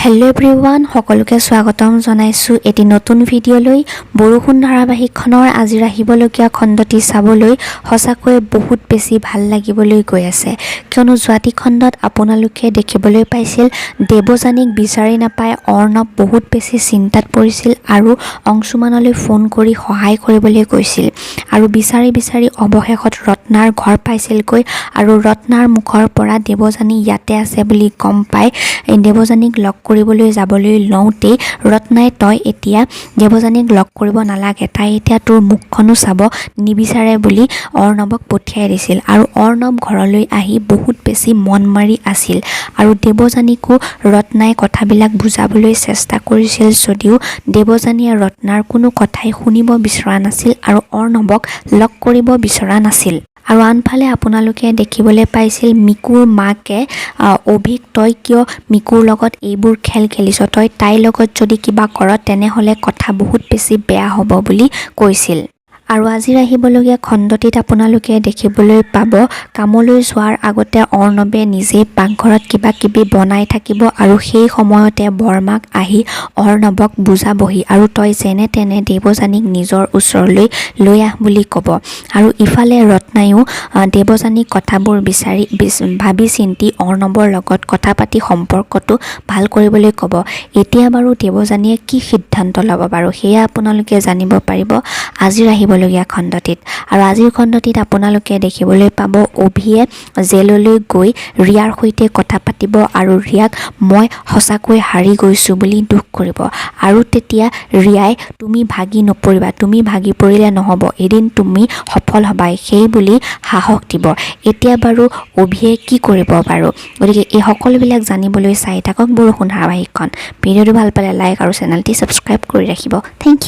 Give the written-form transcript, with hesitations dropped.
Hello' everyone সকলোকে স্বাগতম জনাইছোঁ এটি নতুন ভিডিঅ'লৈ। বৰষুণ ধাৰাবাহিকখনৰ আজি আহিবলগীয়া খণ্ডটি চাবলৈ সঁচাকৈ বহুত বেছি ভাল লাগিবলৈ গৈ আছে, কিয়নো যোৱাটি খণ্ডত আপোনালোকে দেখিবলৈ পাইছিল দেৱযানীক বিচাৰি নাপাই অৰ্ণৱ বহুত বেছি চিন্তাত পৰিছিল আৰু অংশুমানলৈ ফোন কৰি সহায় কৰিবলৈ কৈছিল আৰু বিচাৰি অৱশেষত ৰত্নাৰ ঘৰ পাইছিলগৈ আৰু ৰত্নাৰ মুখৰ পৰা দেৱযানী ইয়াতে আছে বুলি গম পাই দেৱযানীক লগ কৰিবলৈ যাবলৈ লওঁতেই ৰত্নাই তই এতিয়া দেৱযানীক লগ কৰিব নালাগে, তাই এতিয়া তোৰ মুখখনো চাব নিবিচাৰে বুলি অৰ্ণৱক পঠিয়াই দিছিল আৰু অৰ্ণৱ ঘৰলৈ আহি বহুত বেছি মন মাৰি আছিল আৰু দেৱযানীকো ৰত্নাই কথাবিলাক বুজাবলৈ চেষ্টা কৰিছিল যদিও দেৱযানীয়ে ৰত্নাৰ কোনো কথাই শুনিব বিচৰা নাছিল আৰু অৰ্ণৱক লগ কৰিব বিচৰা নাছিল। আৰু আনফালে আপোনালোকে দেখিবলৈ পাইছিল মিকুৰ মাকে অভিক তই কিয় মিকুৰ লগত এইবোৰ খেল খেলিছ, তই তাইৰ লগত যদি কিবা কৰ তেনেহ'লে কথা বহুত বেছি বেয়া হ'ব বুলি কৈছিল। আৰু আজিৰ আহিবলগীয়া খণ্ডটিত আপোনালোকে দেখিবলৈ পাব কামলৈ যোৱাৰ আগতে অৰ্ণৱে নিজেই পাকঘৰত কিবা কিবি বনাই থাকিব আৰু সেই সময়তে বৰমাক আহি অৰ্ণৱক বুজাবহি আৰু তই যেনে তেনে দেৱযানীক নিজৰ ওচৰলৈ লৈ আহ বুলি ক'ব। আৰু ইফালে ৰত্নায়ো দেৱযানীক কথাবোৰ ভাবি চিন্তি অৰ্ণৱৰ লগত কথা পাতি সম্পৰ্কটো ভাল কৰিবলৈ ক'ব। এতিয়া বাৰু দেৱযানীয়ে কি সিদ্ধান্ত ল'ব বাৰু সেয়া আপোনালোকে জানিব পাৰিব আজিৰ আহিবলগীয়া খণ্ডটিত। আৰু আজিৰ খণ্ডটিত আপোনালোকে দেখিবলৈ পাব অভিয়ে জেললৈ গৈ ৰিয়াৰ সৈতে কথা পাতিব আৰু ৰিয়াক মই সঁচাকৈ হাৰি গৈছোঁ বুলি দুখ কৰিব আৰু তেতিয়া ৰিয়াই তুমি ভাগি নপৰিবা, তুমি ভাগি পৰিলে নহ'ব, এদিন তুমি সফল হ'বাই সেই বুলি সাহস দিব। এতিয়া বাৰু অভিয়ে কি কৰিব বাৰু, গতিকে এই সকলোবিলাক জানিবলৈ চাই থাকক বৰষুণ ধাৰাবাহিকখন। ভিডিঅ'টো ভাল পালে লাইক আৰু চেনেলটি ছাবস্ক্ৰাইব কৰি ৰাখিব। Thank U.